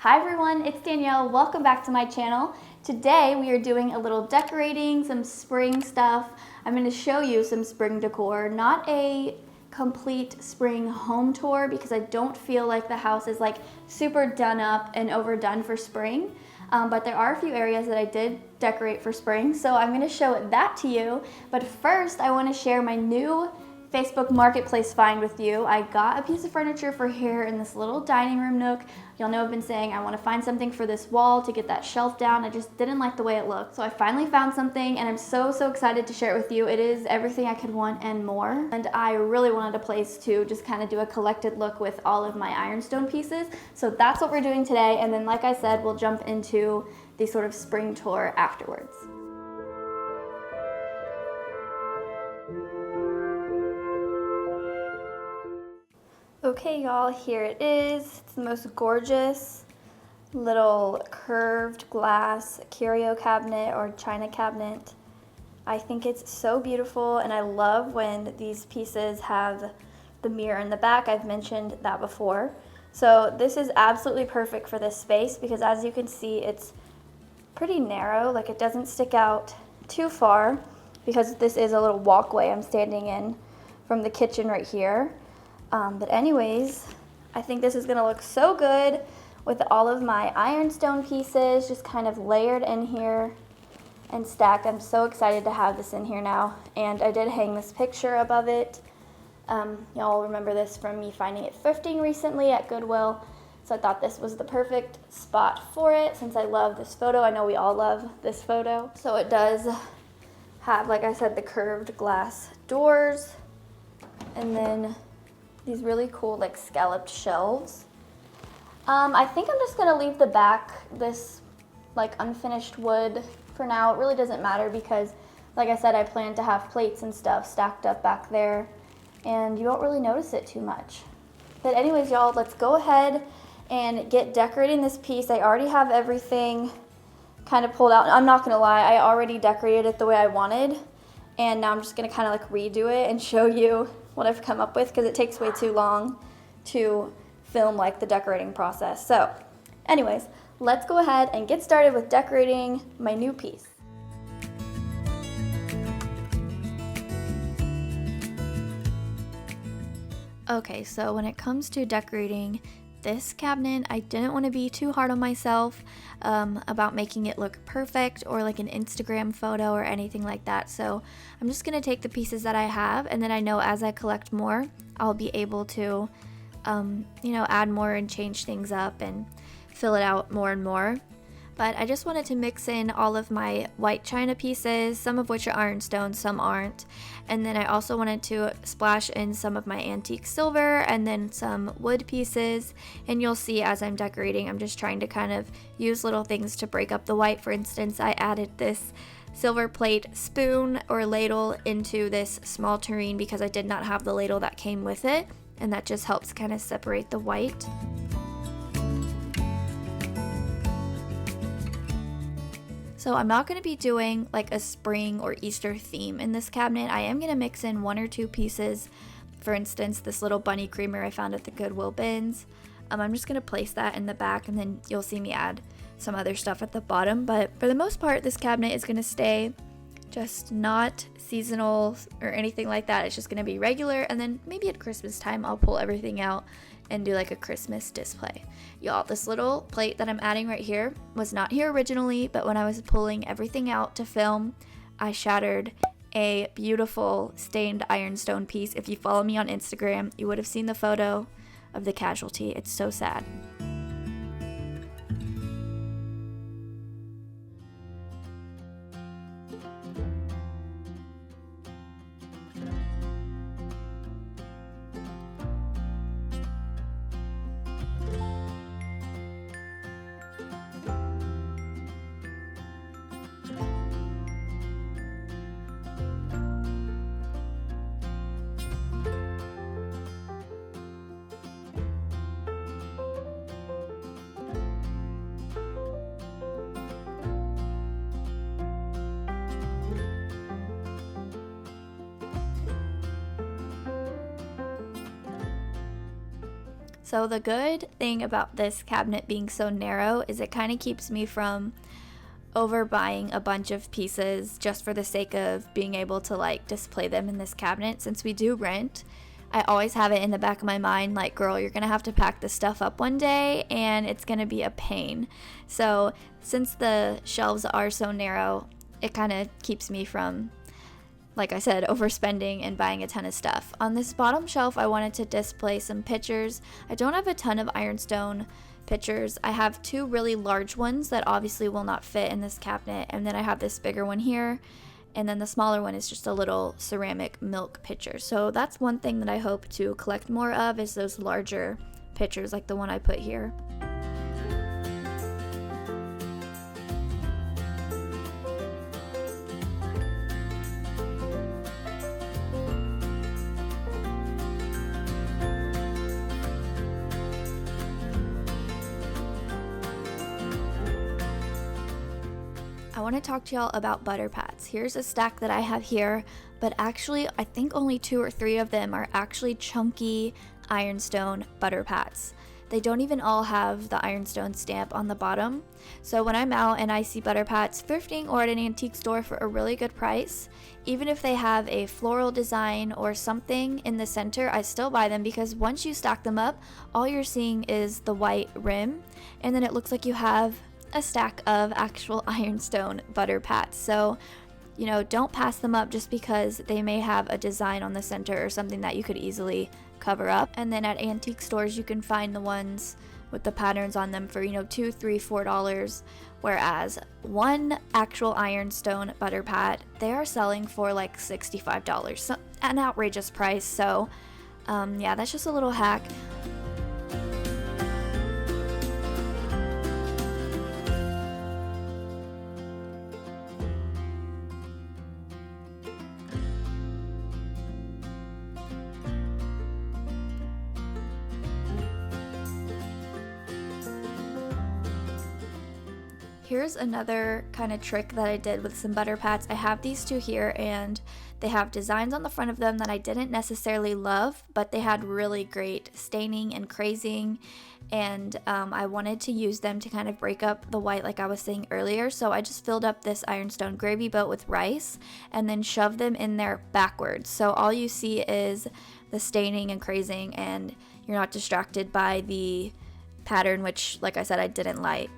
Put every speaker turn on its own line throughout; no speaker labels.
Hi everyone, it's Danielle. Welcome back to my channel. Today we are doing a little decorating, some spring stuff. I'm going to show you some spring decor, not a complete spring home tour because I don't feel like the house is like super done up and overdone for spring. But there are a few areas that I did decorate for spring, so I'm going to show that to you. But first I want to share my new Facebook Marketplace find with you. I got a piece of furniture for here in this little dining room nook. Y'all know I've been saying I want to find something for this wall to get that shelf down. I just didn't like the way it looked. So I finally found something and I'm so excited to share it with you. It is everything I could want and more. And I really wanted a place to just kind of do a collected look with all of my ironstone pieces. So that's what we're doing today. And then like I said, we'll jump into the sort of spring tour afterwards. Okay y'all, here it is. It's the most gorgeous little curved glass curio cabinet or china cabinet. I think it's so beautiful and I love when these pieces have the mirror in the back. I've mentioned that before. So this is absolutely perfect for this space because as you can see it's pretty narrow, like it doesn't stick out too far because this is a little walkway I'm standing in from the kitchen right here. But anyways, I think this is going to look so good with all of my ironstone pieces just kind of layered in here and stacked. I'm so excited to have this in here now. And I did hang this picture above it. Y'all remember this from me finding it thrifting recently at Goodwill. So I thought this was the perfect spot for it since I love this photo. I know we all love this photo. So it does have, like I said, the curved glass doors and then these really cool like scalloped shelves. I think I'm just gonna leave the back this like unfinished wood for now. It really doesn't matter because like I said, I plan to have plates and stuff stacked up back there and you won't really notice it too much. But anyways y'all, let's go ahead and get decorating this piece. I already have everything kind of pulled out. I'm not gonna lie, I already decorated it the way I wanted and now I'm just gonna kind of like redo it and show you what I've come up with because it takes way too long to film like the decorating process. So anyways, let's go ahead and get started with decorating my new piece. Okay, so when it comes to decorating this cabinet, I didn't want to be too hard on myself about making it look perfect or like an Instagram photo or anything like that. So I'm just going to take the pieces that I have and then I know as I collect more, I'll be able to, add more and change things up and fill it out more and more. But I just wanted to mix in all of my white china pieces, some of which are ironstone, some aren't. And then I also wanted to splash in some of my antique silver and then some wood pieces. And you'll see as I'm decorating, I'm just trying to kind of use little things to break up the white. For instance, I added this silver plate spoon or ladle into this small tureen because I did not have the ladle that came with it. And that just helps kind of separate the white. So I'm not going to be doing like a spring or Easter theme in this cabinet. I am going to mix in one or two pieces. For instance, this little bunny creamer I found at the Goodwill bins. I'm just going to place that in the back and then you'll see me add some other stuff at the bottom. But for the most part, this cabinet is going to stay just not seasonal or anything like that. It's just going to be regular and then maybe at Christmas time I'll pull everything out and do like a Christmas display. Y'all, this little plate that I'm adding right here was not here originally, but when I was pulling everything out to film, I shattered a beautiful stained ironstone piece. If you follow me on Instagram, you would have seen the photo of the casualty. It's so sad. So the good thing about this cabinet being so narrow is it kind of keeps me from overbuying a bunch of pieces just for the sake of being able to like display them in this cabinet. Since we do rent, I always have it in the back of my mind like, girl, you're gonna have to pack this stuff up one day and it's gonna be a pain. So since the shelves are so narrow, it kind of keeps me from, like I said, overspending and buying a ton of stuff. On this bottom shelf, I wanted to display some pictures. I don't have a ton of ironstone pictures. I have two really large ones that obviously will not fit in this cabinet, and then I have this bigger one here, and then the smaller one is just a little ceramic milk pitcher. So that's one thing that I hope to collect more of, is those larger pitchers like the one I put here. I want to talk to y'all about butter pats. Here's a stack that I have here, but actually I think only 2 or 3 of them are actually chunky ironstone butter pats. They don't even all have the ironstone stamp on the bottom. So when I'm out and I see butter pats thrifting or at an antique store for a really good price, even if they have a floral design or something in the center, I still buy them, because once you stack them up, all you're seeing is the white rim, and then it looks like you have a stack of actual ironstone butter pats. So, you know, don't pass them up just because they may have a design on the center or something that you could easily cover up. And then at antique stores, you can find the ones with the patterns on them for, you know, $2, $3, $4, whereas one actual ironstone butter pat, they are selling for like $65, so an outrageous price. So yeah, that's just a little hack. Here's another kind of trick that I did with some butter pats. I have these two here, and they have designs on the front of them that I didn't necessarily love, but they had really great staining and crazing, and I wanted to use them to kind of break up the white like I was saying earlier. So I just filled up this ironstone gravy boat with rice and then shoved them in there backwards. So all you see is the staining and crazing, and you're not distracted by the pattern, which, like I said, I didn't like.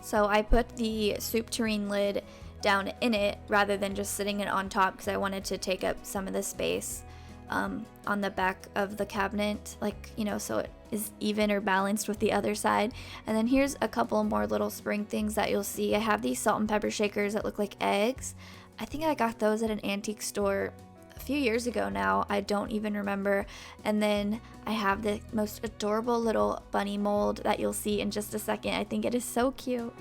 So I put the soup tureen lid down in it rather than just sitting it on top, because I wanted to take up some of the space on the back of the cabinet, like, you know, so it is even or balanced with the other side. And then here's a couple more little spring things that you'll see. I have these salt and pepper shakers that look like eggs. I think I got those at an antique store a few years ago now. I don't even remember. And then I have the most adorable little bunny mold that you'll see in just a second. I think it is so cute.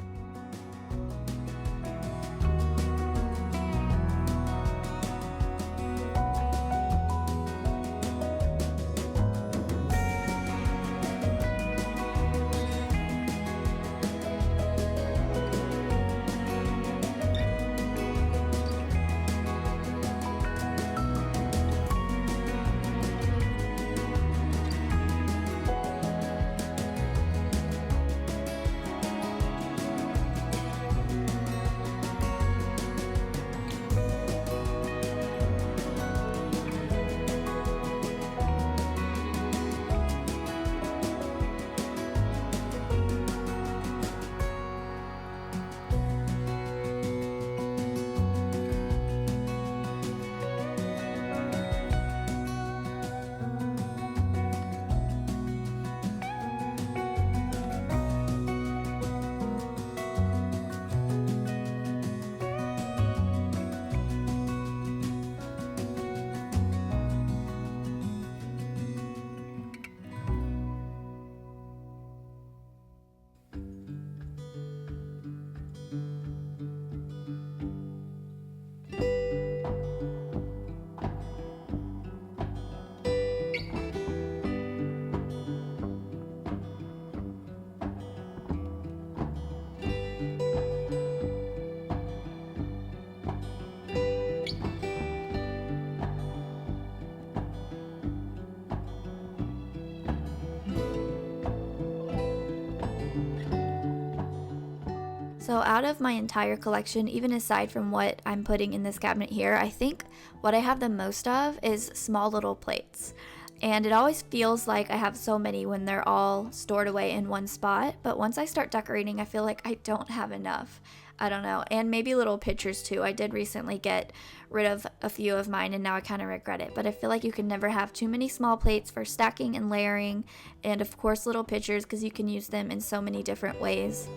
So out of my entire collection, even aside from what I'm putting in this cabinet here, I think what I have the most of is small little plates. And it always feels like I have so many when they're all stored away in one spot, but once I start decorating, I feel like I don't have enough. I don't know. And maybe little pictures too. I did recently get rid of a few of mine and now I kind of regret it. But I feel like you can never have too many small plates for stacking and layering. And of course little pictures, because you can use them in so many different ways.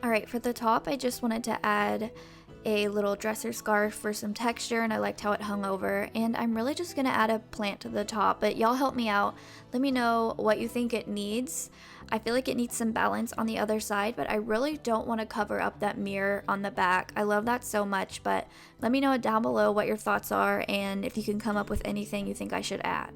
Alright, for the top, I just wanted to add a little dresser scarf for some texture, and I liked how it hung over. And I'm really just going to add a plant to the top, but y'all help me out. Let me know what you think it needs. I feel like it needs some balance on the other side, but I really don't want to cover up that mirror on the back. I love that so much, but let me know down below what your thoughts are and if you can come up with anything you think I should add.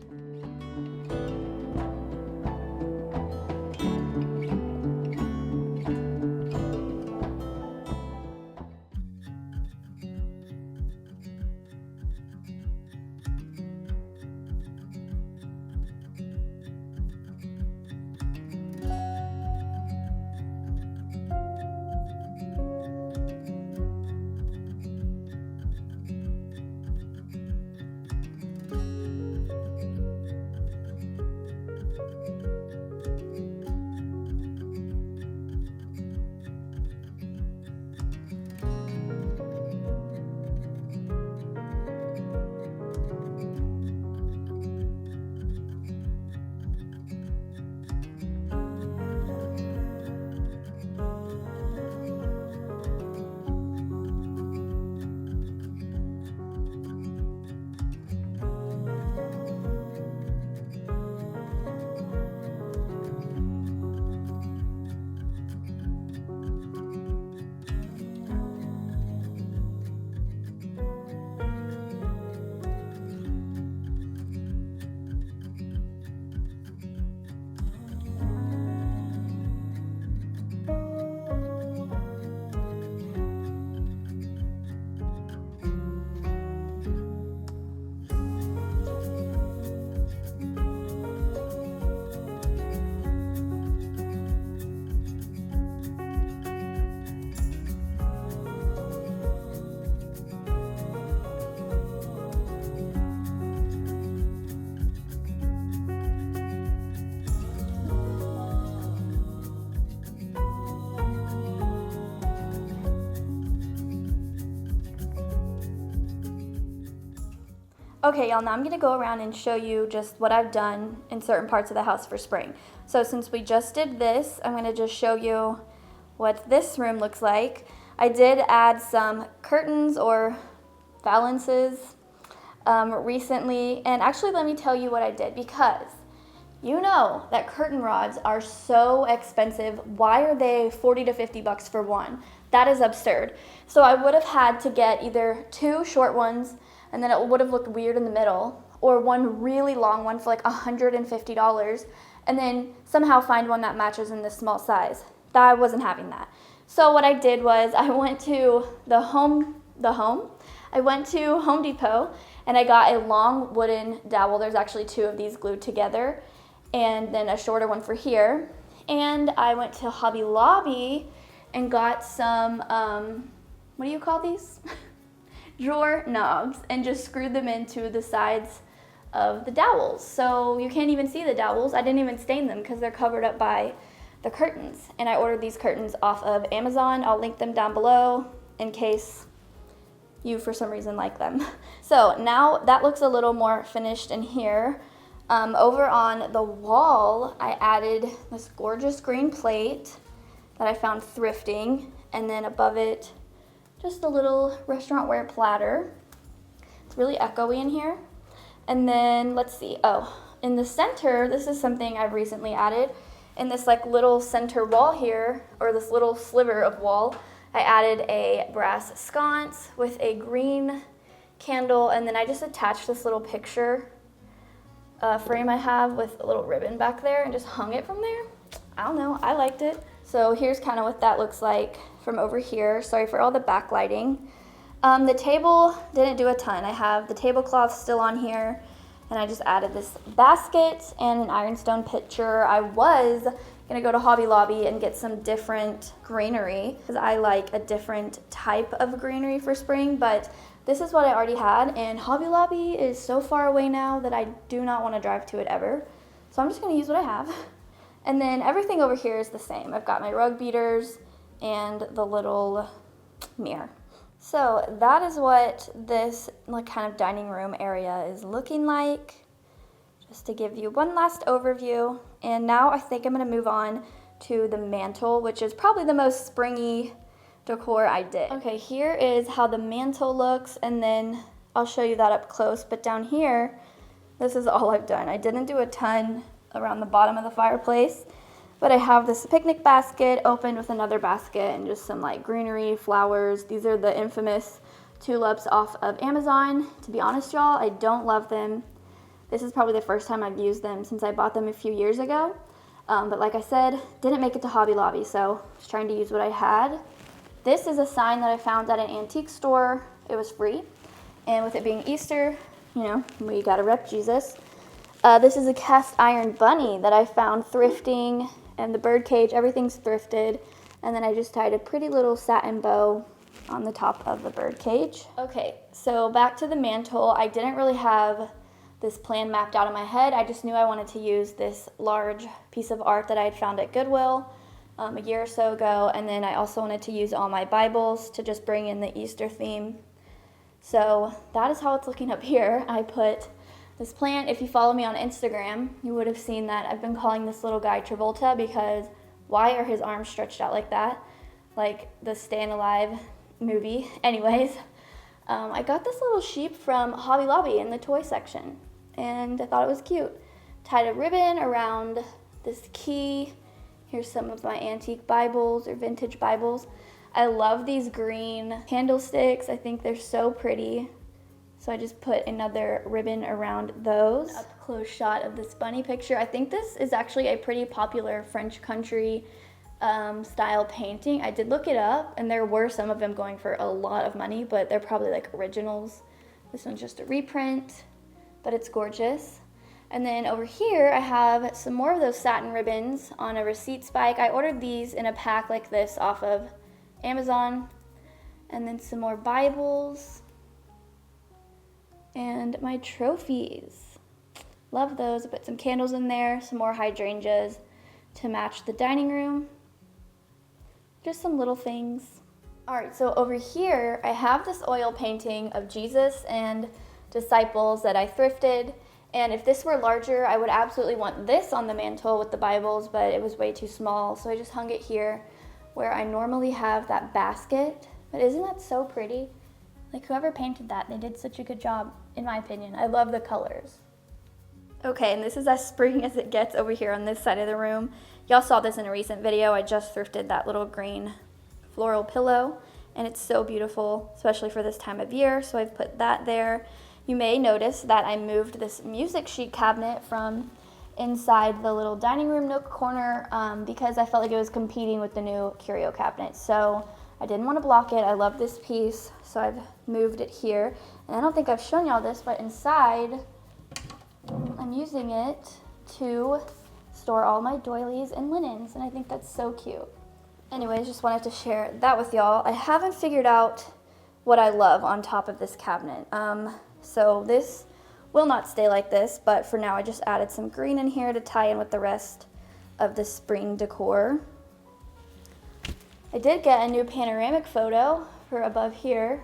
Okay, y'all, now I'm going to go around and show you just what I've done in certain parts of the house for spring. So since we just did this, I'm going to just show you what this room looks like. I did add some curtains or valances recently, and actually let me tell you what I did, because you know that curtain rods are so expensive. Why are they 40 to 50 bucks for one? That is absurd. So I would have had to get either two short ones, and then it would have looked weird in the middle, or one really long one for like $150, and then somehow find one that matches in this small size. I wasn't having that. So what I did was I went to I went to Home Depot and I got a long wooden dowel. There's actually two of these glued together, and then a shorter one for here. And I went to Hobby Lobby and got some, what do you call these? Drawer knobs, and just screwed them into the sides of the dowels. So you can't even see the dowels. I didn't even stain them because they're covered up by the curtains. And I ordered these curtains off of Amazon. I'll link them down below in case you for some reason like them. So now that looks a little more finished in here. Over on the wall, I added this gorgeous green plate that I found thrifting, and then above it, just a little restaurant-ware platter. It's really echoey in here. And then let's see, oh, in the center, this is something I've recently added. In this like little center wall here, or this little sliver of wall, I added a brass sconce with a green candle, and then I just attached this little picture frame I have with a little ribbon back there and just hung it from there. I don't know, I liked it. So here's kind of what that looks like from over here. Sorry for all the backlighting. The table didn't do a ton. I have the tablecloth still on here, and I just added this basket and an ironstone pitcher. I was gonna go to Hobby Lobby and get some different greenery because I like a different type of greenery for spring, but this is what I already had, and Hobby Lobby is so far away now that I do not want to drive to it ever. So I'm just going to use what I have. And then everything over here is the same. I've got my rug beaters and the little mirror. So that is what this like kind of dining room area is looking like. Just to give you one last overview. And now I think I'm going to move on to the mantle, which is probably the most springy decor I did. Okay, here is how the mantle looks, and then I'll show you that up close. But down here, this is all I've done. I didn't do a ton around the bottom of the fireplace, but I have this picnic basket opened with another basket and just some like greenery, flowers. These are the infamous tulips off of Amazon. To be honest, y'all, I don't love them. This is probably the first time I've used them since I bought them a few years ago. But like I said, didn't make it to Hobby Lobby, so I was trying to use what I had. This is a sign that I found at an antique store. It was free. And with it being Easter, you know, we gotta rep Jesus. This is a cast iron bunny that I found thrifting, and the bird cage, everything's thrifted. And then I just tied a pretty little satin bow on the top of the bird cage. Okay, so back to the mantle. I didn't really have this plan mapped out in my head. I just knew I wanted to use this large piece of art that I had found at Goodwill a year or so ago, and then I also wanted to use all my Bibles to just bring in the Easter theme. So that is how it's looking up here. I put this plant. If you follow me on Instagram, you would have seen that I've been calling this little guy Travolta, because why are his arms stretched out like that? Like the Staying Alive movie. Anyways, I got this little sheep from Hobby Lobby in the toy section, and I thought it was cute. Tied a ribbon around this key. Here's some of my antique Bibles or vintage Bibles. I love these green candlesticks. I think they're so pretty. So I just put another ribbon around those. An up close shot of this bunny picture. I think this is actually a pretty popular French country style painting. I did look it up, and there were some of them going for a lot of money, but they're probably like originals. This one's just a reprint, but it's gorgeous. And then over here, I have some more of those satin ribbons on a receipt spike. I ordered these in a pack like this off of Amazon. And then some more Bibles. And my trophies. Love those. I put some candles in there, some more hydrangeas to match the dining room. Just some little things. All right, so over here, I have this oil painting of Jesus and disciples that I thrifted. And if this were larger, I would absolutely want this on the mantle with the Bibles, but it was way too small. So I just hung it here where I normally have that basket. But isn't that so pretty? Like whoever painted that, they did such a good job, in my opinion. I love the colors. Okay, and this is as spring as it gets over here on this side of the room. Y'all saw this in a recent video. I just thrifted that little green floral pillow, and it's so beautiful, especially for this time of year. So I've put that there. You may notice that I moved this music sheet cabinet from inside the little dining room nook corner because I felt like it was competing with the new curio cabinet. So I didn't want to block it. I love this piece, so I've moved it here. And I don't think I've shown y'all this, but inside I'm using it to store all my doilies and linens, and I think that's so cute. Anyways, just wanted to share that with y'all. I haven't figured out what I love on top of this cabinet. So this will not stay like this, but for now I just added some green in here to tie in with the rest of the spring decor. I did get a new panoramic photo for above here.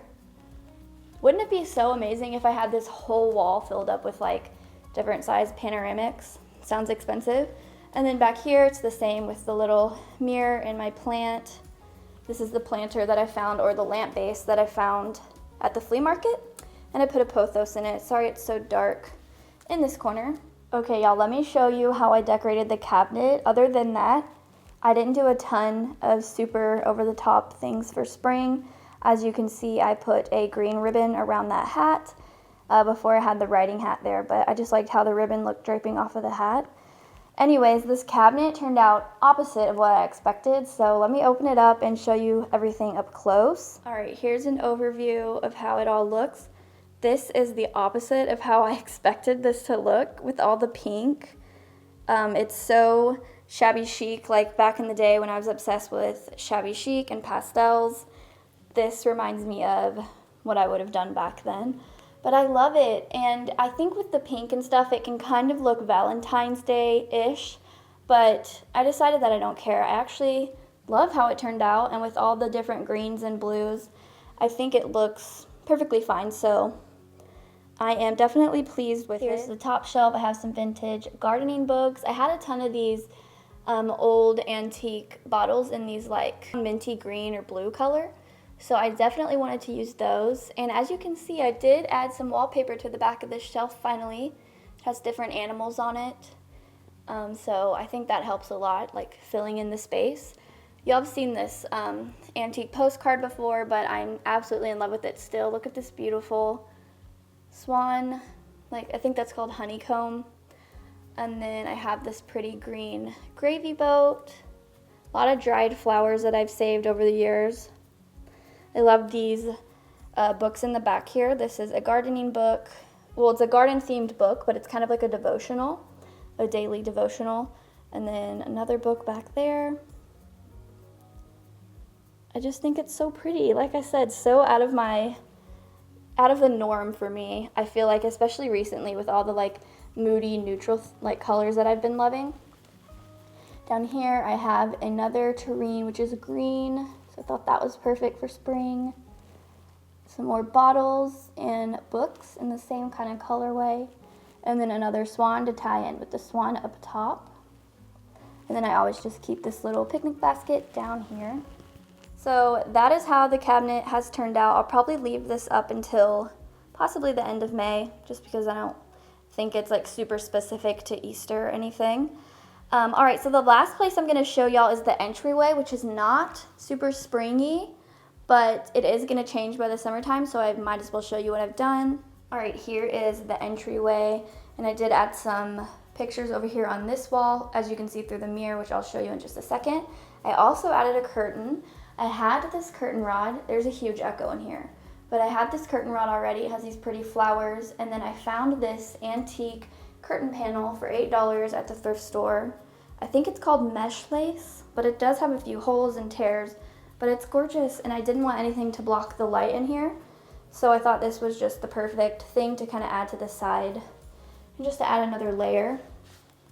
Wouldn't it be so amazing if I had this whole wall filled up with like different size panoramics? Sounds expensive. And then back here it's the same with the little mirror and my plant. This is the planter that I found, or the lamp base that I found at the flea market. And I put a pothos in it. Sorry it's so dark. in this corner. Okay, y'all, let me show you how I decorated the cabinet. Other than that, I didn't do a ton of super over-the-top things for spring. As you can see, I put a green ribbon around that hat before I had the riding hat there, but I just liked how the ribbon looked draping off of the hat. Anyways, this cabinet turned out opposite of what I expected, so let me open it up and show you everything up close. All right, here's an overview of how it all looks. This is the opposite of how I expected this to look with all the pink. It's so shabby chic, like back in the day when I was obsessed with shabby chic and pastels. This reminds me of what I would have done back then. But I love it, and I think with the pink and stuff, it can kind of look Valentine's Day-ish, but I decided that I don't care. I actually love how it turned out, and with all the different greens and blues, I think it looks perfectly fine, so I am definitely pleased with it. Here's the top shelf. I have some vintage gardening books. I had a ton of these old antique bottles in these like minty green or blue color. So I definitely wanted to use those. And as you can see, I did add some wallpaper to the back of this shelf finally. It has different animals on it. So I think that helps a lot, like filling in the space. Y'all have seen this antique postcard before, but I'm absolutely in love with it still. Look at this beautiful swan, like I think that's called honeycomb. And then I have this pretty green gravy boat. A lot of dried flowers that I've saved over the years. I love these books in the back here. This is a gardening book. Well, it's a garden-themed book, but it's kind of like a devotional, a daily devotional. And then another book back there. I just think it's so pretty. Like I said, so out of the norm for me. I feel like, especially recently with all the like moody, neutral like colors that I've been loving. Down here, I have another tureen, which is green. I thought that was perfect for spring. Some more bottles and books in the same kind of colorway. And then another swan to tie in with the swan up top. And then I always just keep this little picnic basket down here. So that is how the cabinet has turned out. I'll probably leave this up until possibly the end of May, just because I don't think it's like super specific to Easter or anything. All right, so the last place I'm going to show y'all is the entryway, which is not super springy, but it is going to change by the summertime, so I might as well show you what I've done. All right, here is the entryway, and I did add some pictures over here on this wall, as you can see through the mirror, which I'll show you in just a second. I also added a curtain. I had this curtain rod. There's a huge echo in here, but I had this curtain rod already. It has these pretty flowers, and then I found this antique curtain panel for $8 at the thrift store. I think it's called mesh lace, but it does have a few holes and tears, but it's gorgeous, and I didn't want anything to block the light in here, so I thought this was just the perfect thing to kind of add to the side and just to add another layer.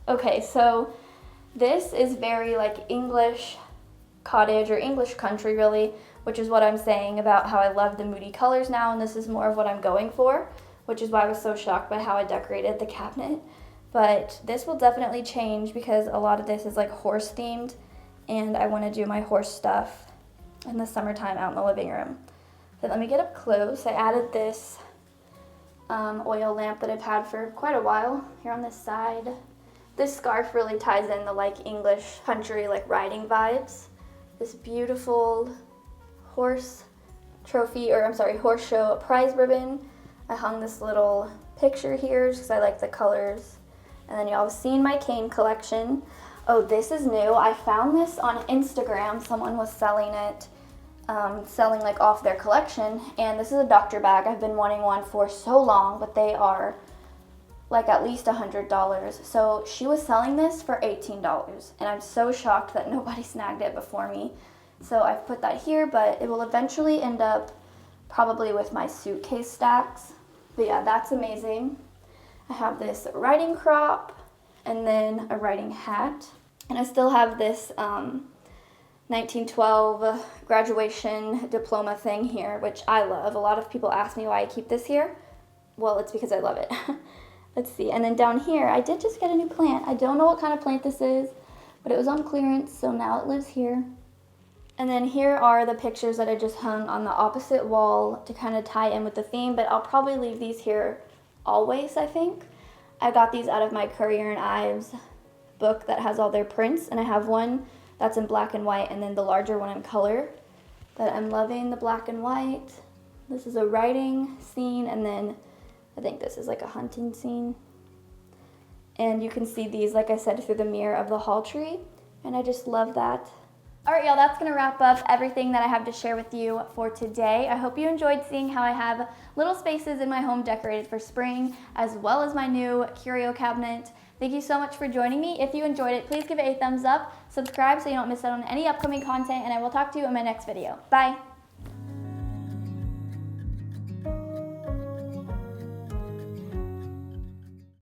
Okay, so this is very like English cottage or English country really, which is what I'm saying about how I love the moody colors now, and this is more of what I'm going for, which is why I was so shocked by how I decorated the cabinet. But this will definitely change because a lot of this is like horse themed, and I want to do my horse stuff in the summertime out in the living room. But let me get up close. I added this oil lamp that I've had for quite a while here on this side. This scarf really ties in the like English country like riding vibes. This beautiful horse show prize ribbon. I hung this little picture here just because I like the colors. And then y'all have seen my cane collection. Oh, this is new. I found this on Instagram. Someone was selling it, selling like off their collection. And this is a doctor bag. I've been wanting one for so long, but they are like at least $100. So she was selling this for $18. And I'm so shocked that nobody snagged it before me. So I've put that here, but it will eventually end up probably with my suitcase stacks. But yeah, that's amazing. I have this riding crop and then a riding hat. And I still have this 1912 graduation diploma thing here, which I love. A lot of people ask me why I keep this here. Well, it's because I love it. Let's see. And then down here, I did just get a new plant. I don't know what kind of plant this is, but it was on clearance, so now it lives here. And then here are the pictures that I just hung on the opposite wall to kind of tie in with the theme, but I'll probably leave these here always, I think. I got these out of my Currier and Ives book that has all their prints, and I have one that's in black and white and then the larger one in color. But I'm loving the black and white. This is a writing scene, and then I think this is like a hunting scene. And you can see these, like I said, through the mirror of the hall tree, and I just love that. All right, y'all, that's gonna wrap up everything that I have to share with you for today. I hope you enjoyed seeing how I have little spaces in my home decorated for spring, as well as my new curio cabinet. Thank you so much for joining me. If you enjoyed it, please give it a thumbs up, subscribe so you don't miss out on any upcoming content, and I will talk to you in my next video. Bye.